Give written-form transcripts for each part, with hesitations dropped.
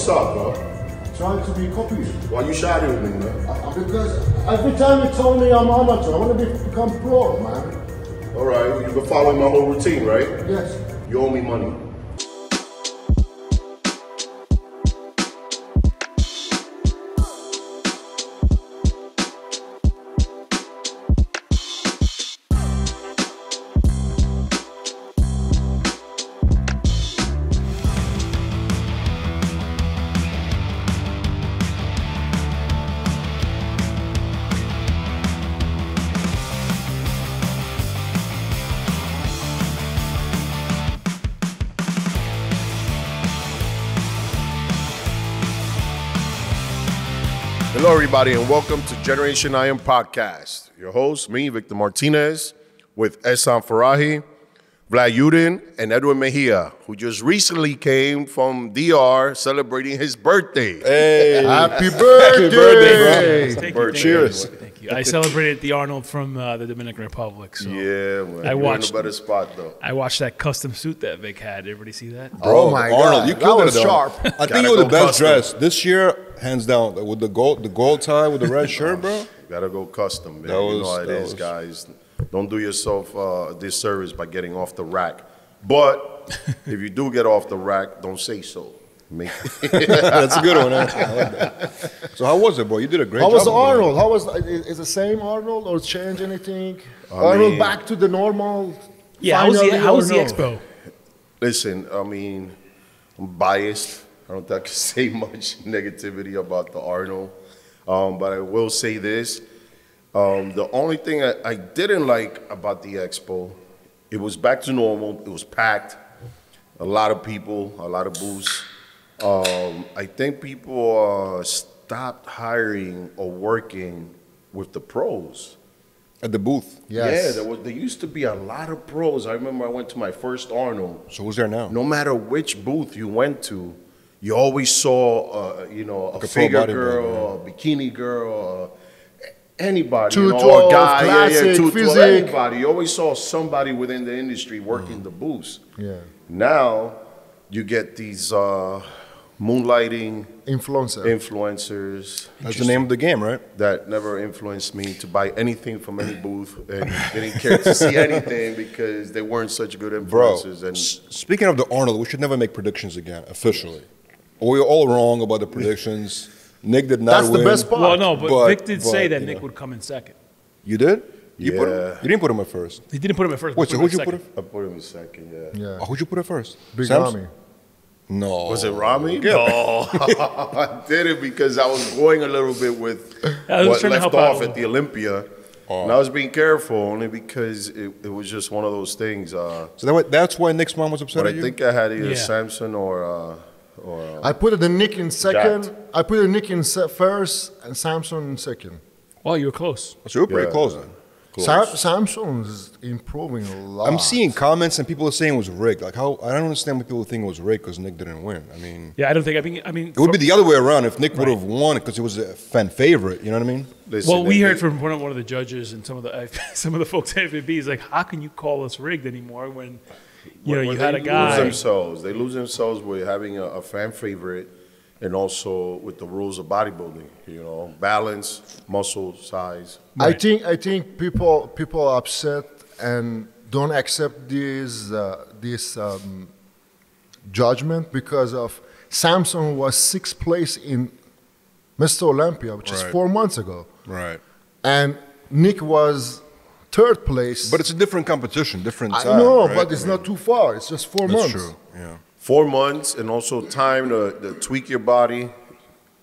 up, bro? Trying to be copied. Why you shadowing me, man? Because every time you tell me I'm amateur, I want to become pro, man. All right, you've been following my whole routine, right? Yes. You owe me money. Hello, everybody, and welcome to Generation Iron Podcast. Your host, me, Victor Martinez, with Ehsan Farahi, Vlad Yudin, and Edwin Mejia, who just recently came from DR celebrating his birthday. Hey, happy birthday! Thank you. Cheers. Thank you. I celebrated the Arnold from the Dominican Republic. So Yeah, man. I You're watched- in a better spot, though. I watched that custom suit that Vic had. Everybody see that? Oh my Arnold, God, you that killed was it, though. sharp. I Gotta think you were the go best custom. dressed this year, hands down. With the gold tie with the red shirt, bro. Gotta go custom, man. That You know was- how it that is, was- guys. Don't do yourself a disservice by getting off the rack. But if you do get off the rack, don't say so. That's a good one. I like that. So how was it, bro? You did a great How job. was bro. Arnold? How was is the same Arnold or change anything? Arnold mean- back to the normal. Yeah, how was the expo? Listen, I mean, I'm biased. I don't think I can say much negativity about the Arnold. But I will say this. The only thing I didn't like about the expo, it was back to normal. It was packed. A lot of people, a lot of booths. I think people stopped hiring or working with the pros. At the booth. Yes. Yeah, there used to be a lot of pros. I remember I went to my first Arnold. So who's there now? No matter which booth you went to, you always saw, a a pro figure bodybuilder, girl, a bikini girl, anybody, 212, or a guy, classic, 212, physique. anybody. You always saw somebody within the industry working the booths. Yeah. Now, you get these moonlighting Influencer. influencers That's the name of the game, right? that never influenced me to buy anything from any booth and didn't care to see anything because they weren't such good Bro, influencers. And speaking of the Arnold, we should never make predictions again, officially. We're all wrong about the predictions. Nick did not That's win. the best part. Well, no, but Vic did but, say that you Nick know. would come in second. You did? You put him? Yeah. You didn't put him at first. He didn't put him at first. Wait, but so him who'd at you put second. him? I put him in second, yeah. Yeah. Oh, who'd you put at first? Big Sam's? Ramy. No. Was it Rami? No, I did it because I was going a little bit with I was what trying to left help out a off little. at the Olympia. Oh. And I was being careful only because it was just one of those things. So that's why Nick's mom was upset But at I you? think I had either Yeah. Samson or I put the Nick in second. Jack. I put the Nick in first and Samson in second. Well, you were close. So you're pretty Yeah. close then. Samson's improving a lot. I'm seeing comments and people are saying it was rigged. Like how I don't understand why people think it was rigged because Nick didn't win. I mean, Yeah, I don't think. I mean, it would be the other way around if Nick would have won because it was a fan favorite. You know what I mean? listen, Well, we they- heard from one of the judges and some of the folks at FAB is like, how can you call us rigged anymore when when you had they a guy? They lose themselves with having a fan favorite, and also with the rules of bodybuilding. You know, balance, muscle size. I think people are upset and don't accept this judgment because of Samson was sixth place in Mr. Olympia, which is Right. 4 months ago, Right. and Nick was third place. But it's a different competition, different I time. know, right? but it's I mean, not too far. It's just 4 That's months. true. Yeah. 4 months, and also time to tweak your body,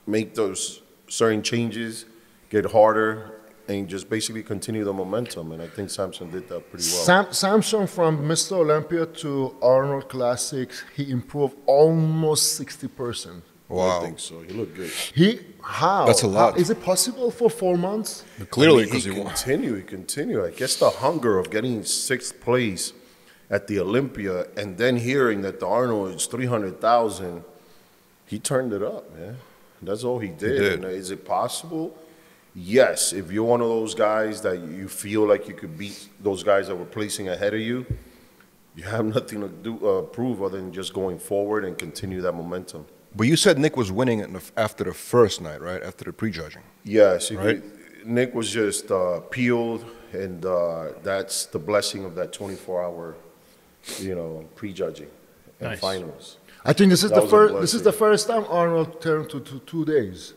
make those certain changes, get harder, and just basically continue the momentum. And I think Samson did that pretty well. Samson from Mr. Olympia to Arnold Classic, he improved almost 60%. I Wow. think so. He looked good. How? That's a lot. How, is it possible for 4 months? Clearly, I mean, because he he won. continue. I guess the hunger of getting sixth place at the Olympia, and then hearing that the Arnold is 300,000, he turned it up, man. That's all he did. did. And is it possible? Yes, if you're one of those guys that you feel like you could beat those guys that were placing ahead of you, you have nothing to do prove other than just going forward and continue that momentum. But you said Nick was winning after the first night, right? After the prejudging. Yes, Right. Nick was just peeled, and that's the blessing of that 24-hour, prejudging and Nice. finals. I think this is That the was a first. This is blessing. the first time Arnold turned to 2 days.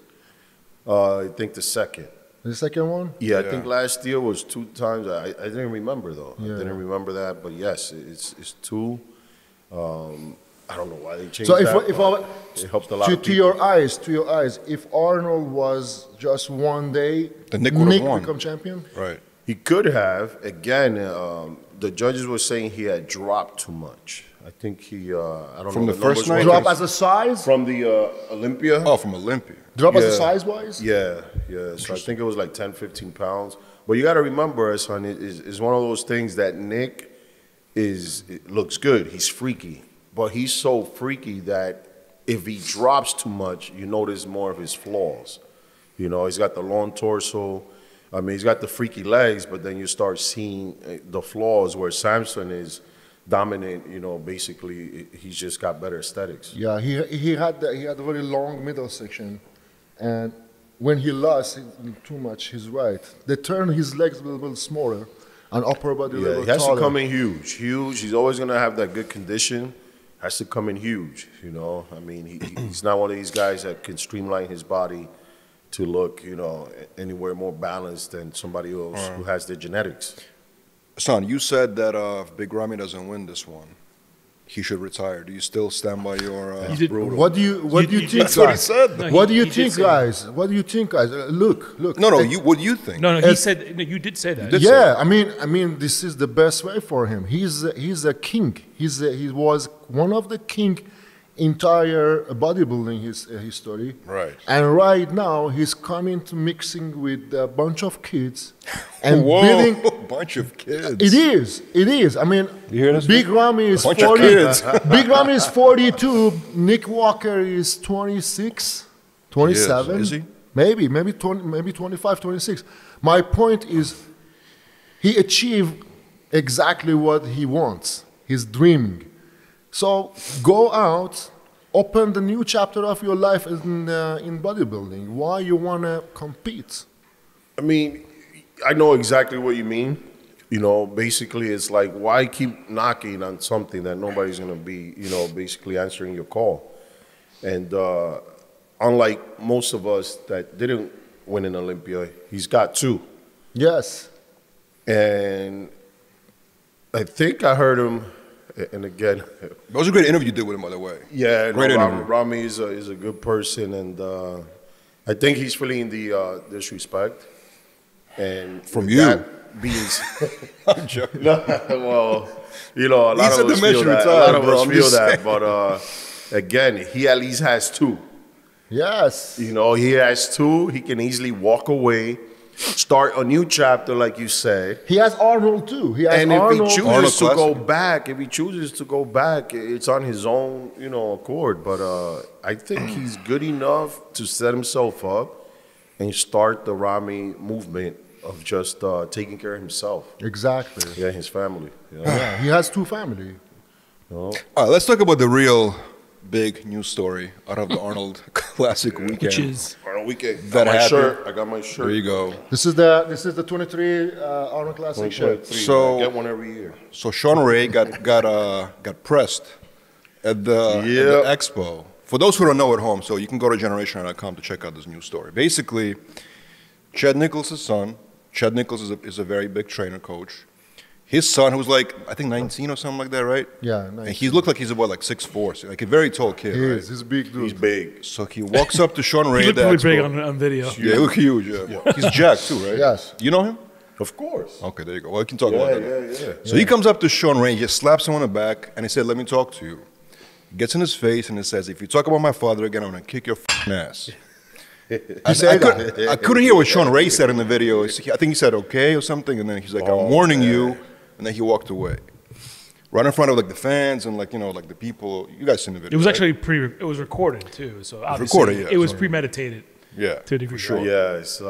I think the second. The second one. Yeah, I Yeah. think last year was 2 times. I didn't remember though. Yeah. I didn't remember that, but yes, it's 2. I don't know why they changed So if that. if but I, it helped a lot. to of people. your eyes, if Arnold was just 1 day, Then Nick would've won. become champion. Right. He could have. Again, the judges were saying he had dropped too much. I think he. I don't From know the the first numbers night? were- Drop as a size. from the Olympia. Oh, from Olympia. Drop as a Yeah. size wise. Yeah. So I think it was like 10, 15 pounds. But you got to remember, son, it's one of those things that Nick it looks good. He's freaky. But he's so freaky that if he drops too much, you notice more of his flaws. He's got the long torso. I mean, he's got the freaky legs, but then you start seeing the flaws where Samson is dominant. Basically, he's just got better aesthetics. Yeah, he had a very long middle section, and when he lost too much, he's right. They turned his legs a little bit smaller, and upper body a Yeah, little he has taller. to come in huge. He's always going to have that good condition. Has to come in huge, I mean, he's not one of these guys that can streamline his body to look, anywhere more balanced than somebody else who has their genetics. Son, you said that if Big Ramy doesn't win this one, he should retire. Do you still stand by your You did- brutal? What do you think, That's what he guys? said. No, What do you he did think, say that. guys? What do you think, guys? Look. No, what do you think? No, he It's- said. No, you did say that. did. Yeah, I mean, this is the best way for him. He's a king. He was one of the king entire bodybuilding history. Right. And right now he's coming to mixing with a bunch of kids and Whoa, building. bunch of kids. It is. I mean, You hear this? Big Ramy is Bunch of 40. kids. Big Ramy is 42. Nick Walker is 26, 27. Is he? Maybe 25, 26. My point is, he achieved exactly what he wants. He's dreaming. So go out, open the new chapter of your life in bodybuilding. Why you wanna compete? I mean, I know exactly what you mean. Basically, it's like, why keep knocking on something that nobody's going to be, basically answering your call? And unlike most of us that didn't win an Olympia, he's got 2. Yes. And I think I heard him, and again, That was a great interview you did with him, by the way. yeah, Great interview. Ramy is a good person, and I think he's feeling the disrespect. And From with you. that being I'm joking. no, well, a lot said of us the man feel should that. retire, A lot of bro, us I'm feel just that, but again, he at least has 2. Yes. He has 2. He can easily walk away, start a new chapter, like you said. He has Arnold too. He has And if Arnold. he Arnold chooses to go Classic. back, it's on his own, accord. But I think he's good enough to set himself up and start the Ramy movement of just taking care of himself, Exactly. yeah, his family. Yeah, he has 2 family. All right, let's talk about the real big news story out of the Arnold Classic weekend. Which is On a weekend, That my happened. shirt. I got my shirt. There you go. This is the 23 Arnold Classic shirt. 23. So- I get one every year. So Shawn Ray got pressed at the Yep. expo. For those who don't know at home, so you can go to generation.com to check out this news story. Basically, Chad Nichols' son. Chad Nichols is a very big trainer coach. His son, who's like, I think 19 or something like that, right? Yeah, And 19. he looked like he's about like 6'4", so like a very tall kid, He right? is. He's a big dude. He's big. So he walks up to Shawn Ray he at looked the really expo. big on video. Yeah, he looked huge, yeah. He's jacked too, right? Yes. You know him? Of course. Okay, there you go. Well, we can talk about that. Yeah. So he comes up to Shawn Ray, he just slaps him on the back, and he said, "Let me talk to you." Gets in his face and he says, "If you talk about my father again, I'm gonna kick your ass." I couldn't hear what Shawn Ray said in the video. I think he said "okay" or something, and then he's like, "I'm warning you," and then he walked away, right in front of like the fans and like like the people. You guys seen the video? It was right? actually it was recorded too, so obviously recorded, yeah, it was sorry. premeditated. Yeah, to a degree. for sure. Yes,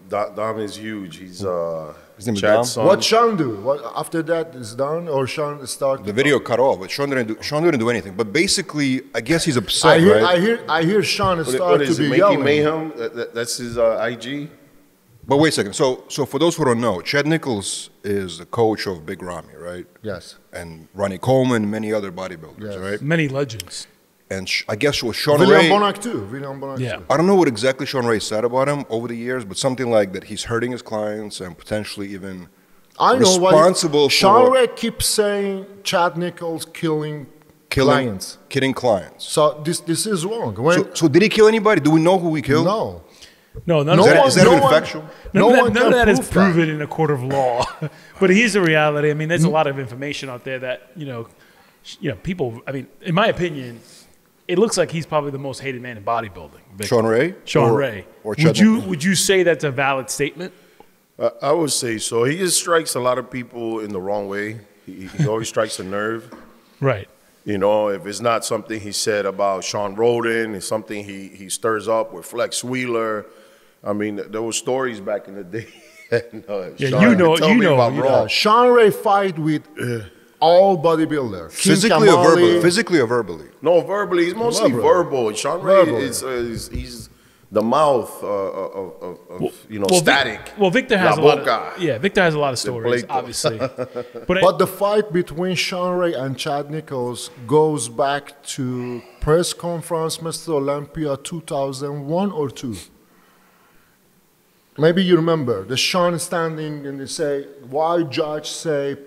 Dom is huge. He's His name is Chad's Dom? son. What Shawn do? What after that is done, or Shawn start? The video cut off, but Shawn didn't do anything. But basically, I guess he's upset, right? I hear Shawn What start is to it? be Making yelling. Mayhem? That's his IG. But wait a second. So for those who don't know, Chad Nichols is the coach of Big Ramy, right? Yes. And Ronnie Coleman, many other bodybuilders, Yes. right? Many legends. And I guess with Shawn William Ray, Bonac too. William Bonac Yeah. too. I don't know what exactly Shawn Ray said about him over the years, but something like that he's hurting his clients and potentially even I know responsible what Shawn for Ray keeps saying. Chad Nichols killing clients. kidding clients. So this is wrong. When So did he kill anybody? Do we know who he killed? no, No, none No of that Is that no even one- factual? no one none of can that is prove that. proven in a court of law. But here's the reality. I mean, there's a lot of information out there that people. I mean, in my opinion, it looks like he's probably the most hated man in bodybuilding. Shawn Ray? Shawn Or- Ray. or Chad Would you say that's a valid statement? I would say so. He just strikes a lot of people in the wrong way. He always strikes a nerve. Right. You know, if it's not something he said about Sean Roden, it's something he stirs up with Flex Wheeler. I mean, there were stories back in the day. And, Yeah, Sean, you know- tell you me know, if I'm you wrong. Shawn Ray fight with all bodybuilders. Physically or verbally? Physically or verbally? No, verbally. He's mostly verbal. Sean Ray Verbal. is he's the mouth of static. Victor has La a lot. boca. Victor has a lot of stories, pleito. obviously. But the fight between Shawn Ray and Chad Nichols goes back to press conference Mr. Olympia 2001 or 2. Maybe you remember the Shawn standing and they say, why judge say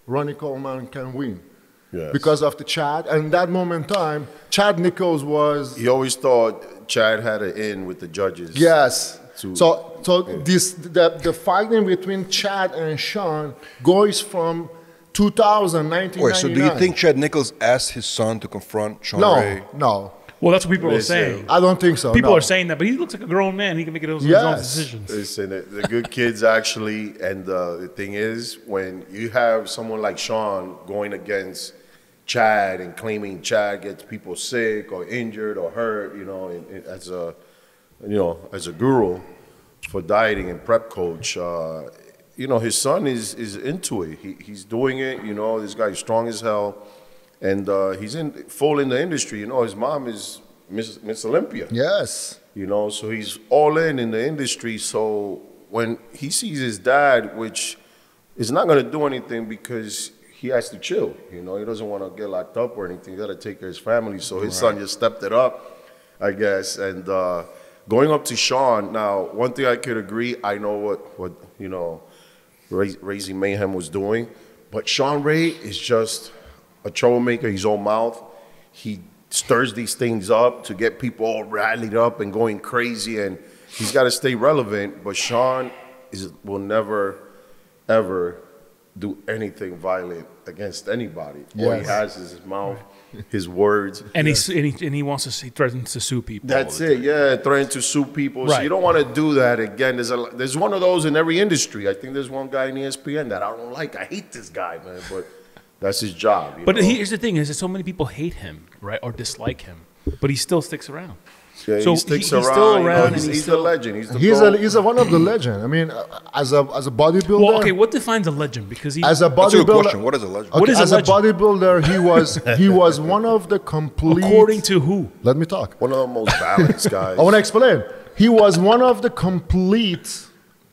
Ronnie Coleman can win? Yes. Because of the Chad. And that moment in time, Chad Nichols was, He always thought Chad had an in with the judges. yes. To- So the fighting between Chad and Shawn goes from 2000, 1999. Wait, so do you think Chad Nichols asked his son to confront Shawn Ray? No. Well, that's what people are Listen, saying. I don't think so. People no. are saying that, but he looks like a grown man. He can make his own Yes. decisions. Listen, the good kids actually, and the thing is, when you have someone like Sean going against Chad and claiming Chad gets people sick or injured or hurt, as a guru for dieting and prep coach, his son is into it. He's doing it. This guy's strong as hell, and he's full in the industry. His mom is Miss Olympia. Yes. So he's all in the industry. So when he sees his dad, which is not going to do anything because he has to chill, he doesn't want to get locked up or anything. He got to take care of his family. So his son just stepped it up, I guess. And going up to Sean, now, one thing I could agree, I know what Raising Mayhem was doing, but Shawn Ray is just a troublemaker, his own mouth. He stirs these things up to get people all rallied up and going crazy, and he's got to stay relevant. But Sean will never, ever do anything violent against anybody. All he Yes. has is his mouth, his words. And he threatens to sue people. That's it, yeah, threatening to sue people. So Right. you don't want to do that again. There's one of those in every industry. I think there's one guy in ESPN that I don't like. I hate this guy, man, but that's his job. But know? here's the thing: is that so many people hate him, right, or dislike him, but he still sticks around. Yeah, So he sticks he's around. still around and He's, he's he's still- the legend. He's the He's GOAT. one of the legend. I mean, as a bodybuilder. Well, okay, what defines a legend? Because he, As a That's a good bodybuilder. question. What is a legend? Okay, What is a as a legend? bodybuilder, he was one of the complete. according to who? Let me talk. One of the most balanced guys. I want to explain. He was one of the complete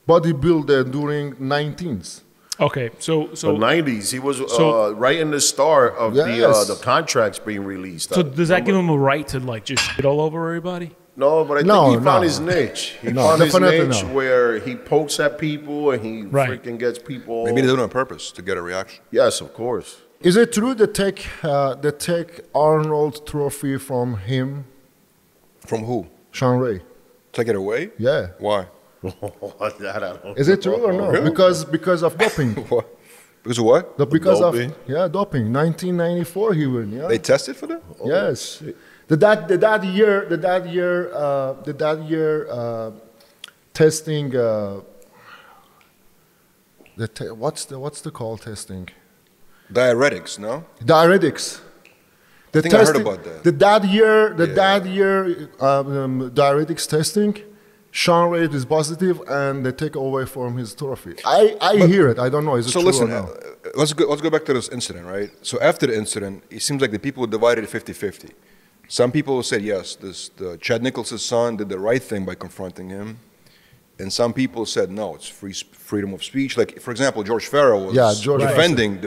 bodybuilder during 19th. Okay, so the 90s. He was So- right in the start of Yes. the contracts being released. so does that give him a right to like just shit all over everybody? No, but I No, think he found no. his niche. He No, found his definitely niche no. where he pokes at people and he Right. freaking gets people. Maybe they do it on purpose to get a reaction. Yes, of course. Is it true they take Arnold trophy from him, From who? Shawn Ray? Take it away? Yeah. Why? That I don't Is it true or no? Really? Because of doping. What? Because of what? Because Doping? of doping. 1994 he won. Yeah. They tested for that? Yes. That year testing. What's the call testing? Diuretics, no? Diuretics. I think I heard about that. The dad year diuretics testing, Shawn Ray is positive, and they take away from his trophy. I hear it. I don't know. Is it So true listen, or no? let's go back to this incident, right? So after the incident, it seems like the people divided 50-50. Some people said yes, the Chad Nichols' son did the right thing by confronting him, and some people said no, it's freedom of speech. Like for example, George Farrell was defending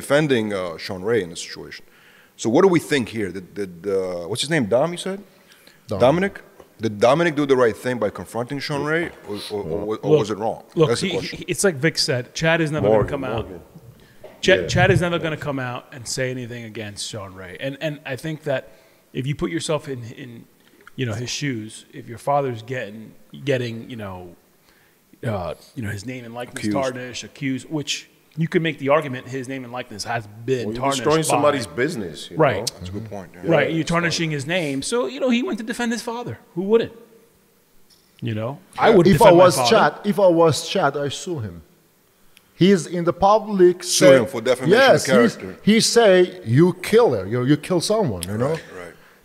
Shawn Ray in this situation. So what do we think here? Did what's his name? Dom, you said? Dominic? Did Dominic do the right thing by confronting Shawn Ray, or was it wrong? Look, That's the question. it's like Vic said. Chad is never going to come out. Chad is never going to come out and say anything against Shawn Ray. And I think that if you put yourself in his shoes, if your father's getting his name and likeness tarnished, accused, which you could make the argument his name and likeness has been tarnished. Destroying somebody's business, right? Know? That's a good point. Yeah. Right, you're tarnishing his name, so he went to defend his father. Who wouldn't? I would. If I was Chad, I sue him. He's in the public. Sue him for defamation of character. He say you kill her. You kill someone. Right.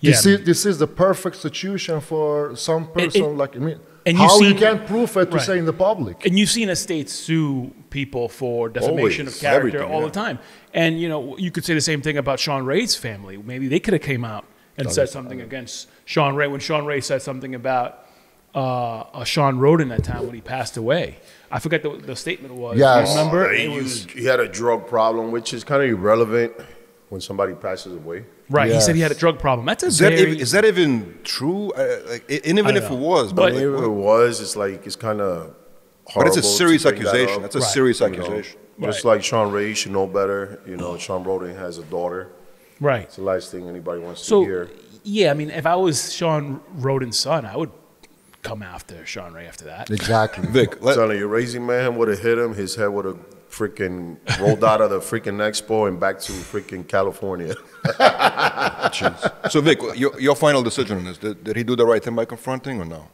This is the perfect situation for some person like me. And you can't prove it to say in the public. And you've seen estates sue people for defamation of character all the time. And you could say the same thing about Shawn Ray's family. Maybe they could have came out and said something against Shawn Ray when Shawn Ray said something about Sean Roden that time when he passed away. I forget what the statement was. Yes. You remember? He had a drug problem, which is kind of irrelevant when somebody passes away. Right. Yes. He said he had a drug problem. Is that even true? Even if it was, but if it was, it's kind of horrible. But it's a serious accusation. That's a serious accusation. Just like Shawn Ray should know better. Sean Roden has a daughter. Right. It's the last thing anybody wants to hear. Yeah, I mean, if I was Sean Roden's son, I would come after Shawn Ray after that. Exactly. Vic, telling you, Raising Man would have hit him. His head would have freaking rolled out of the freaking expo and back to freaking California. So Vic, your final decision on this, did he do the right thing by confronting or no?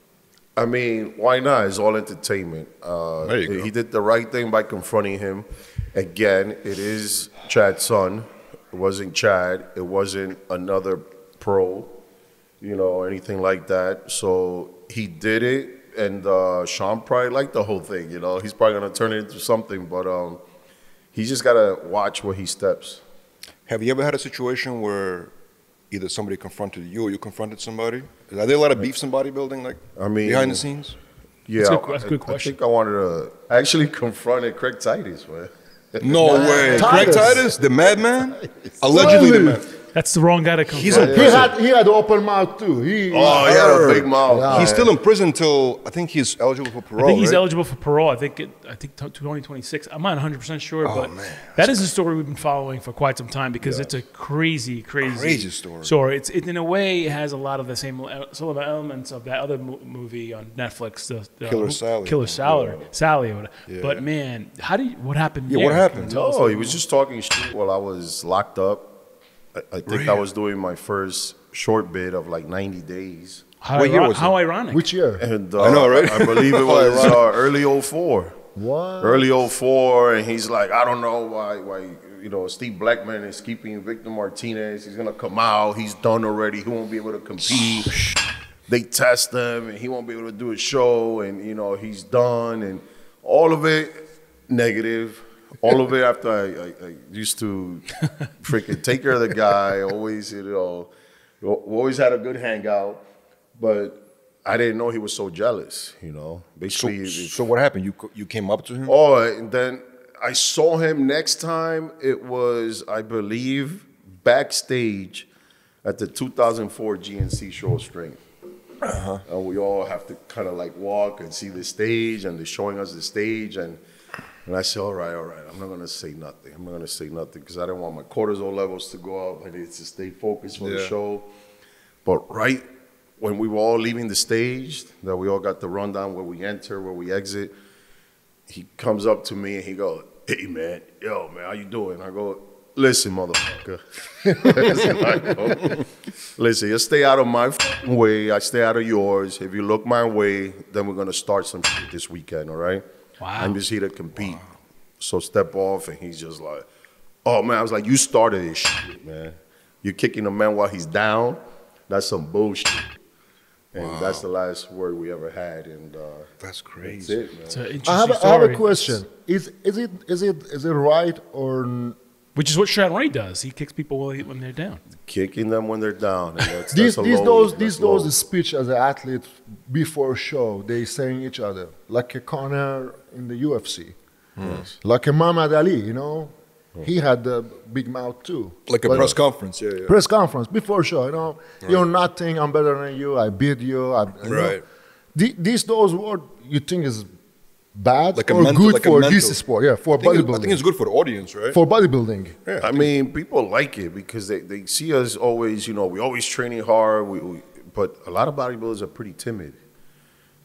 I mean, why not? It's all entertainment. There you go. He did the right thing by confronting him. Again, it is Chad's son. It wasn't Chad. It wasn't another pro, anything like that. So he did it. And Shawn probably liked the whole thing, He's probably going to turn it into something, but he's just got to watch where he steps. Have you ever had a situation where either somebody confronted you or you confronted somebody? Are there a lot of beefs in bodybuilding, behind the scenes? Yeah, that's a good question. I think I wanted to actually confront Craig Titus, man. No way. Craig Titus, the madman? Allegedly the madman. That's the wrong guy to come. He had open mouth too. He had a big mouth. Yeah. He's still in prison till I think he's eligible for parole. I think he's eligible for parole. I think 2026. I'm not 100% sure, but that is a story we've been following for quite some time because it's a crazy story. So it in a way it has a lot of the same some of the elements of that other movie on Netflix, Killer Sally. Yeah. But man, what happened? Yeah, what happened? No, he was just talking shit while I was locked up. I think I was doing my first short bid of 90 days. How ironic. Which year? And, I know, right? I believe it was early 04. What? Early 04, and he's like, I don't know why Steve Blackman is keeping Victor Martinez. He's going to come out. He's done already. He won't be able to compete. They test him, and he won't be able to do a show, and, he's done, and all of it negative. All of it after I used to freaking take care of the guy, always, we always had a good hangout, but I didn't know he was so jealous, Basically. So what happened? You came up to him? Oh, and then I saw him next time. It was, I believe, backstage at the 2004 GNC Show of Strength. And we all have to kind of walk and see the stage, and they're showing us the stage, and I said, all right, I'm not going to say nothing. Because I didn't want my cortisol levels to go up. I needed to stay focused for the show. But right when we were all leaving the stage, that we all got the rundown where we enter, where we exit, he comes up to me and he goes, hey, man, how you doing? I go, listen, motherfucker. Listen, you stay out of my way. I stay out of yours. If you look my way, then we're going to start some shit this weekend, all right? Wow. I'm just here to compete. Wow. So step off, and he's just like, oh, man. I was like, you started this shit, man. you're kicking a man while he's down, that's some bullshit. And that's the last word we ever had. And that's crazy. That's it, man. It's an interesting I have a story. question. Is it right or Which is what Shawn Ray does. He kicks people when they're down. Kicking them when they're down. And that's, these that's a low, these that's low. those speech as an athlete before show? They saying each other like a Conor in the UFC, like a Muhammad Ali. You know, he had the big mouth too. Like a press conference, yeah. Press conference before show. You know, you're nothing. I'm better than you. I beat you. You know. These those words you think is bad Like a or mental- good like a for mental- this sport? Yeah, for bodybuilding. I think it's good for the audience, right? For bodybuilding. Yeah. I mean, people like it because they see us always, you know, we always training hard. But a lot of bodybuilders are pretty timid,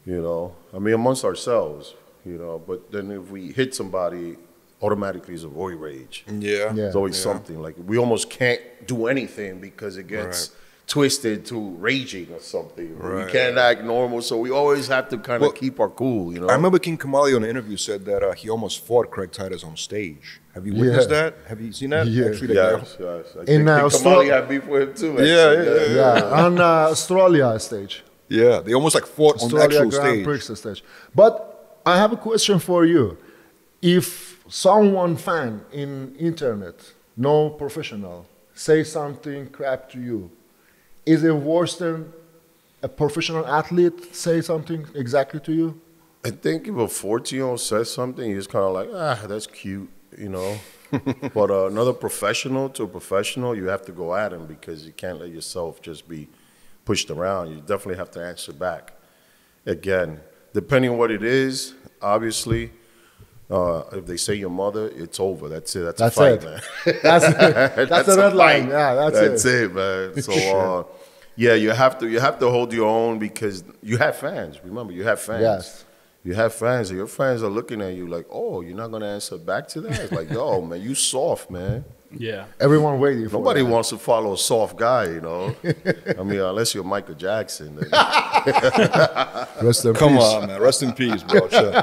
you know. I mean, amongst ourselves, you know. But then if we hit somebody, automatically it's a roid rage. Yeah. It's always something. Like we almost can't do anything because it gets twisted to raging or something. We can't act normal, so we always have to kind of keep our cool, you know. I remember King Kamali on an interview said that he almost fought Craig Titus on stage. Have you witnessed that? Have you seen that? Yeah. Actually, Yes. I In, think Kamali Austra- had beef with him too. Yeah, on Australia stage. Yeah, they almost like fought on the Australia actual Grand stage. Prix stage. But I have a question for you. If someone fan in internet, no professional, say something crap to you, is it worse than a professional athlete say something exactly to you? I think if a 14-year-old says something, you're just kind of like, that's cute, you know. But another professional to a professional, you have to go at him because you can't let yourself just be pushed around. You definitely have to answer back. Again, depending on what it is, obviously, if they say your mother, it's over. That's it. That's a fight, man. That's a red line. Yeah, That's it, man. So, yeah, you have to hold your own because you have fans. Remember, you have fans. Yes. You have fans, and your fans are looking at you like, oh, you're not gonna answer back to that? It's like, yo, man, you soft, man. Yeah. Everyone waiting for Nobody that. wants to follow a soft guy, you know. I mean, unless you're Michael Jackson. Then Rest in Come peace. on, man. Rest in peace, bro. Shit.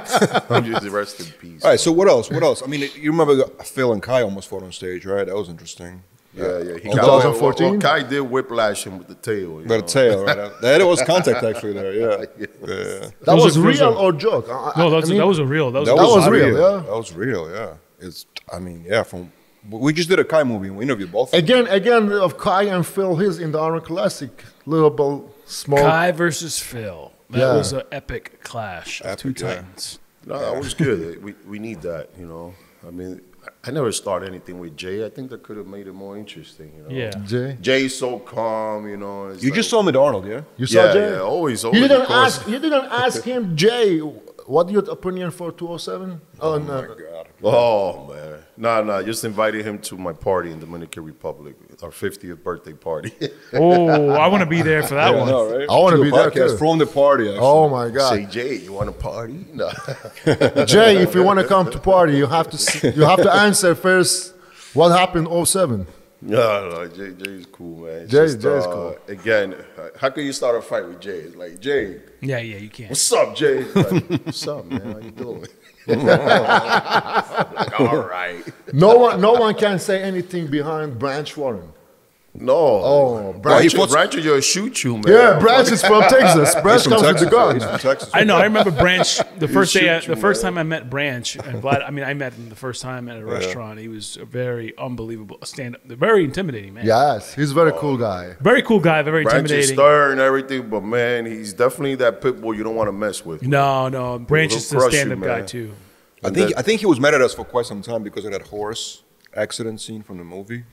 I'm just rest in peace. All right, so what else? What else? I mean, you remember Phil and Kai almost fought on stage, right? That was interesting. Yeah. He 2014? Well, Kai did whiplash him with the tail. You Got a know? tail, right? That was contact actually there, yeah. That Those was are- those real are- or joke? No, that was a real. That was real, yeah. That was real, yeah. It's, I mean, yeah. We just did a Kai movie and we interviewed both. Again, of Kai and Phil, he's in the Arnold Classic. Little small. Kai versus Phil. That Yeah. was an epic clash of two Epic, yeah. titans. No, that was good. We need that, you know. I mean, I never started anything with Jay. I think that could have made it more interesting, you know. Yeah. Jay, Jay's so calm, you know. It's You like, just saw him at Arnold, yeah? you saw yeah, Jay? yeah, always. You didn't of course. ask. You didn't ask him, Jay. What your opinion for 207? Oh no. God. Oh man, no, just invited him to my party in Dominican Republic, our 50th birthday party. Oh, I want to be there for that Yeah, one. I know, right? I wanna Do a be there, podcast too. from the party, actually. Oh my Say, God, Jay, you want to party? No. Jay, if you want to come to party, you have to answer first. What happened 07? No, Jay's cool, man. It's Jay's cool. Again, how can you start a fight with Jay? It's like, Jay, Yeah, you can't. what's up, Jay? Like, what's up, man? How you doing? Like, all right. No one can say anything behind Branch Warren. No. Oh, Branch, Branch. Branch is gonna shoot you, man. Yeah, Branch is from Texas. Branch comes with the gun. He's from Texas. I know. I remember Branch. The first day, shoot you, the first man. time I met Branch, and Vlad. I mean, I met him the first time at a restaurant. He was a very unbelievable stand-up, very intimidating man. Yes, he's a very cool guy. Very cool guy. Very Branch is intimidating. stern and everything, but man, he's definitely that pit bull you don't want to mess with. No. Branch He'll is the crush you, stand-up guy man. too. I think he was mad at us for quite some time because of that horse accident scene from the movie.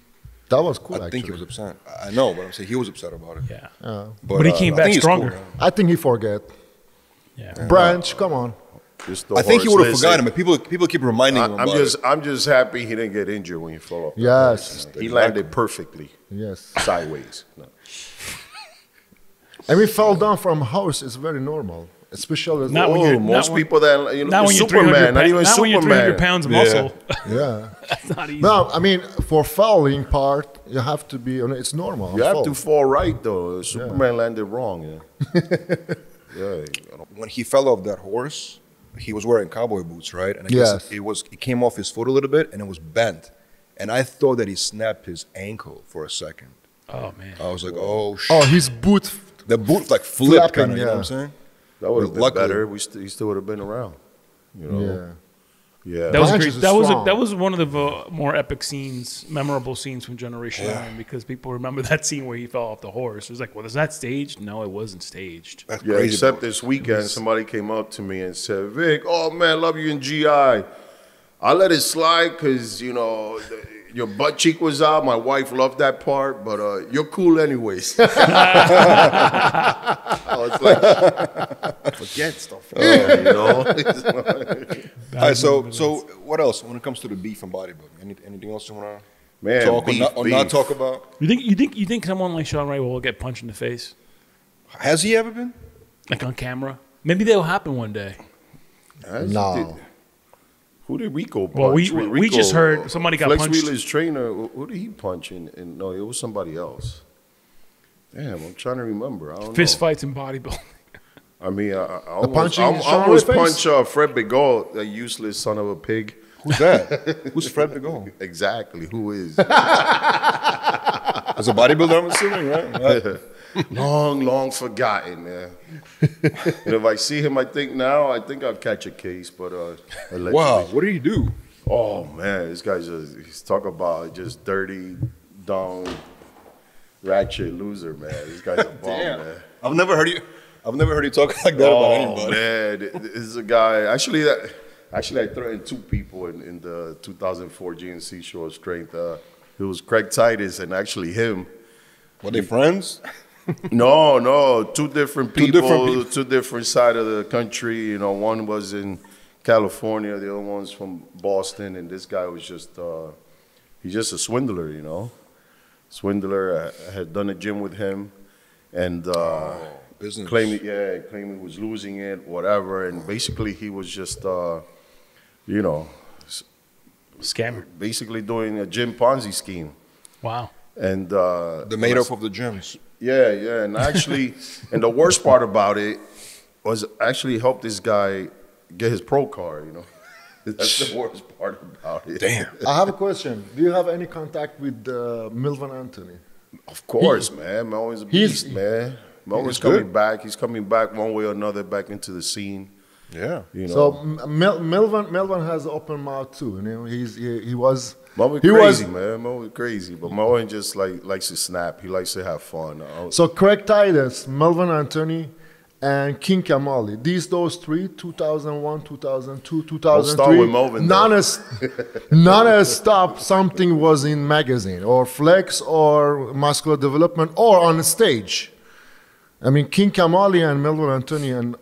That was cool. I think he actually. was upset. I know, but I'm saying he was upset about it. Yeah. But he came I back think he's stronger. cool, man. I think he forget. Yeah. Branch, come on. Just the I think he horse. would have Listen, forgotten him, but people keep reminding him about it. I'm just happy he didn't get injured when he fell off. Yes, He landed perfectly yes. sideways. No. I mean, fell down from house is very normal, especially Not when you're- most not when- people that you know, Not when you're 300 Superman, not even not when you're 300 Superman. pounds of Yeah. muscle. yeah. That's not easy. No, I mean, for falling part, you have to be. It's normal. You have fall. to fall right though. Superman landed wrong. Yeah. Yeah. When he fell off that horse, he was wearing cowboy boots, right? And I Yes. guess it came off his foot a little bit, and it was bent. And I thought that he snapped his ankle for a second. Oh man. I was like, oh shit. Oh, his boot. The boot like flipped, Flapping, kind of. You know yeah. what I'm saying? That would have been Luckily- better. He still would have been around. You know? Yeah. That was Punches great. are That was strong. that was one of the more epic scenes, memorable scenes from Generation 9 because people remember that scene where he fell off the horse. It was like, well, is that staged? No, it wasn't staged. That's Yeah, crazy. except bro. this weekend, somebody came up to me and said, Vic, oh man, love you in GI. I let it slide because, you know, your butt cheek was out. My wife loved that part, but you're cool anyways. I was like, forget stuff. You know? All right, so what else when it comes to the beef and bodybuilding? Anything else you want to Man, talk beef, or not beef. talk about? You think someone like Shawn Ray will get punched in the face, Has he ever been? like on camera? Maybe that'll happen one day. No. Who did Rico punch? Well, we just heard somebody got Flex punched. Wheeler's trainer, who did he punch in? No, it was somebody else. Damn, I'm trying to remember. I don't Fist know. fights in bodybuilding. I mean, I punching almost, I Shawn almost Ray's punch Fred Bigot, that useless son of a pig. Who's that? Who's Fred Bigot? Exactly, who is? As a bodybuilder, I'm assuming, right? long forgotten, man. And if I see him, I think I'll catch a case, but allegedly. Wow, what did he do? Oh man, this guy's he's talk about just dirty, dumb, ratchet loser, man. This guy's a bum, man. I've never heard you talk like that about Oh anybody. man, this is a guy. Actually, I threatened two people in the 2004 GNC show of strength. It was Craig Titus and actually him. Were they friends? No, two different people, people. two different side of the country. You know, one was in California, the other one's from Boston, and this guy was just he's just a swindler, you know. Swindler. I had done a gym with him, and Business. claimed he was losing it, whatever, and basically he was just you know, Scammer. basically doing a gym Ponzi scheme. Wow. And The made up of the gyms. yeah, and actually, and the worst part about it was actually help this guy get his pro card. You know, that's the worst part about it. Damn. I have a question. Do you have any contact with Melvin Anthony? Of course, man. Melvin's a he's- beast, man. Melvin's he's good. coming back. He's coming back one way or another back into the scene. Yeah. You know, So Melvin has open mouth too. You know, he was Melvin he crazy, was man. Melvin crazy, but Melvin just likes to snap. He likes to have fun. so Craig Titus, Melvin Anthony, and King Kamali. Those three, 2001, 2002, 2003. I'll start with Melvin, though. Non-stop something was in magazine or Flex or Muscular Development or on stage. I mean, King Kamali and Melvin Anthony and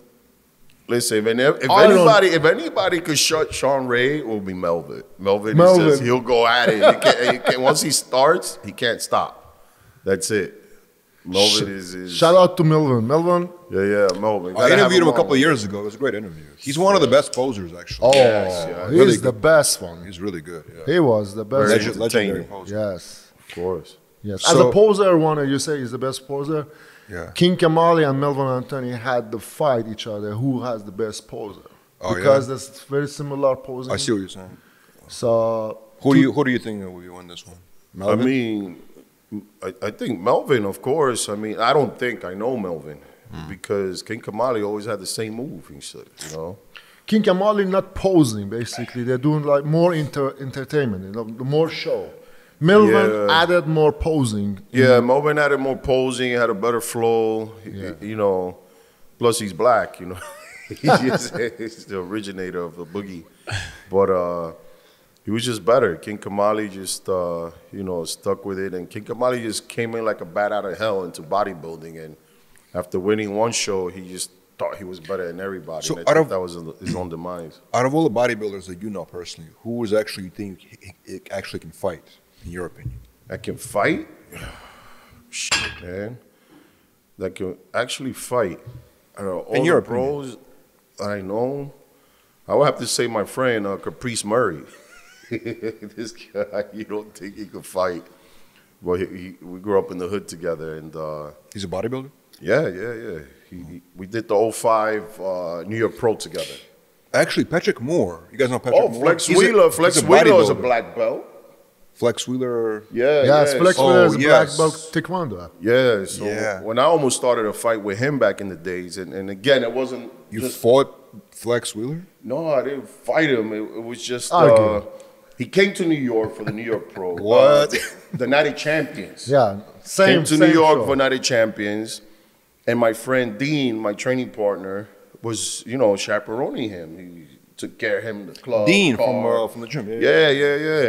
Listen, if anybody could shut Shawn Ray, it will be Melvin. Melvin. Is just, he'll go at it. He can't, once he starts, he can't stop. That's it. Melvin is shout out to Melvin. Melvin. Yeah, Melvin. I interviewed him a couple of years ago. It was a great interview. He's one of the best posers, actually. Oh, yeah. he's Really the best one. He's really good. Yeah. He was the best. Very one. Legendary entertaining. poser. Yes. Of course. Yes. So- As a poser, one you say is the best poser. Yeah. King Kamali and Melvin Anthony had to fight each other. Who has the best poser? Oh, because yeah? there's very similar posing. I see what you're saying. So Who do you think will win this one? Melvin? I mean, I think Melvin, of course. I mean, I don't think I know Melvin because King Kamali always had the same move. He said, you know. King Kamali not posing basically. They're doing like more entertainment, you know, more show. Melvin Yeah. added more posing. Yeah, Melvin had more posing, had a better flow, you know. Plus, he's black, you know. He's the originator of the boogie. But he was just better. King Kamali just, you know, stuck with it. And King Kamali just came in like a bat out of hell into bodybuilding. And after winning one show, he just thought he was better than everybody. So and I think that was his own demise. Out of all the bodybuilders that you know personally, who is actually you think he actually can fight, in your opinion? That can fight? Shit, man. That can actually fight. I don't know, all In your the pros I know, I would have to say my friend Caprice Murray. This guy, you don't think he could fight. Well, we grew up in the hood together, and He's a bodybuilder? yeah. We did the 05 New York Pro together. Actually, Patrick Moore. You guys know Patrick Oh, Moore? Flex He's a- Wheeler. he's Flex a Wheeler is a bodybuilder. black belt. Flex Wheeler. Yeah, Yes, yeah. Flex Oh, Wheeler is yes. black belt taekwondo. Yeah, so Yeah. when I almost started a fight with him back in the days, and again, it wasn't You just, fought Flex Wheeler? no, I didn't fight him. It was just, Argue. he came to New York for the New York Pro. What? The Night of Champions. Yeah, same. Came to same New York show. for Night of Champions, and my friend Dean, my training partner, was, chaperoning him. He took care of him in the club. Dean car. from the gym. Yeah.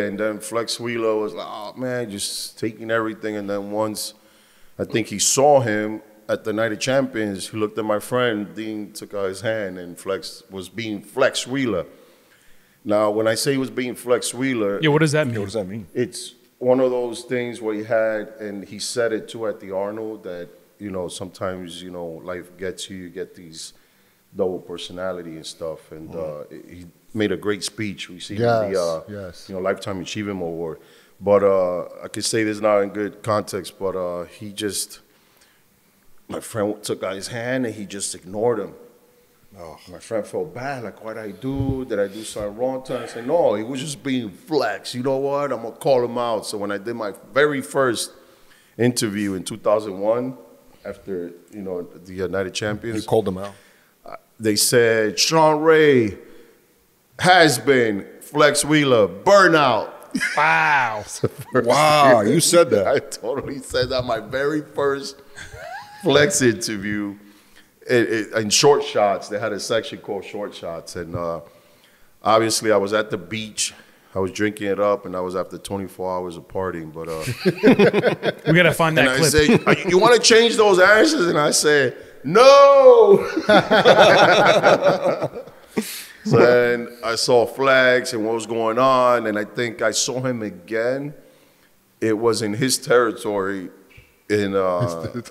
And then Flex Wheeler was like, oh man, just taking everything. And then once I think he saw him at the Night of Champions, he looked at my friend, Dean took out his hand, and Flex was being Flex Wheeler. Now, when I say he was being Flex Wheeler, Yeah, what does that mean? What does that mean? it's one of those things where he had, and he said it too at the Arnold, that, sometimes, life gets you get these double personality and stuff. And he made a great speech receiving Yes. the Lifetime Achievement Award. But I could say this not in good context, but my friend took out his hand and he just ignored him. Oh. My friend felt bad, like, what did I do? Did I do something wrong to him? I said, no, he was just being Flex. You know what? I'm going to call him out. So when I did my very first interview in 2001, after, the United Champions. You called him out. They said, Shawn Ray has been Flex Wheeler, burnout. Wow. Wow, you said that. I totally said that my very first Flex interview in Short Shots. They had a section called Short Shots. And obviously I was at the beach. I was drinking it up, and I was after 24 hours of partying. But We got to find that and clip. I say, you want to change those answers? And I said, no. So then I saw flags and what was going on, and I think I saw him again. It was in his territory in the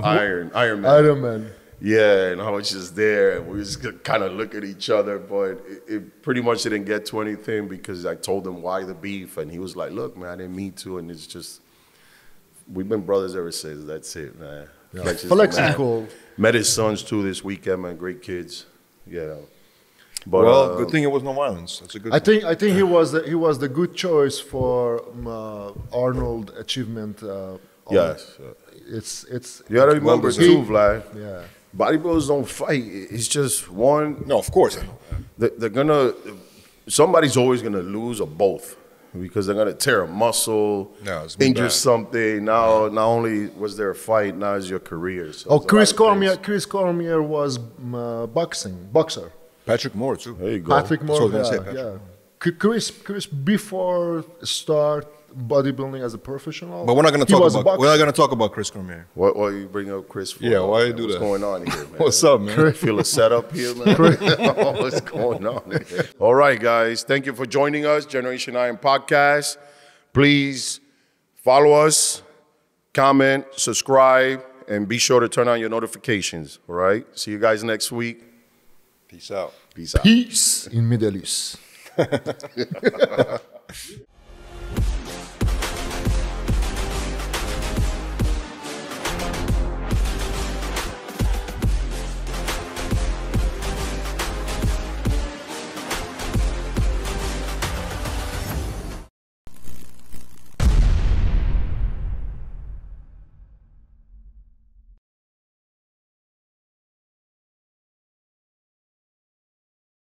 Iron Man. Iron Man. Yeah, and I was just there, and we was kind of look at each other, but it pretty much didn't get to anything because I told him why the beef, and he was like, look, man, I didn't mean to, and it's just, we've been brothers ever since. That's it, man. Yeah. Flex is cool. Met his sons, too, this weekend, man. Great kids. Yeah. But, Well, good thing it was no violence. That's a good thing. I think he was the good choice for Arnold achievement. yes. It's You got to remember, too, Vlad. yeah. Bodybuilders don't fight. It's just one. No, of course. I know. They're gonna. Somebody's always gonna lose or both because they're gonna tear a muscle, No, it's been injure bad. something. Now, not only was there a fight, now it's your career. So Oh, there's a lot of things. Chris Cormier was boxer. Patrick Moore, too. There you go. Patrick That's Moore, what I was gonna say, yeah. Chris before start bodybuilding as a professional. But we're not going to he talk was a about. boxer. We're not going to talk about Chris Cormier. What you bring up, Chris? For? Yeah, why you do What's that? going on here, man? What's up, man? You feel a setup here, man? What's going on here? All right, guys. Thank you for joining us, Generation Iron Podcast. Please follow us, comment, subscribe, and be sure to turn on your notifications. All right? See you guys next week. Peace out. Peace out. Peace in Middle East.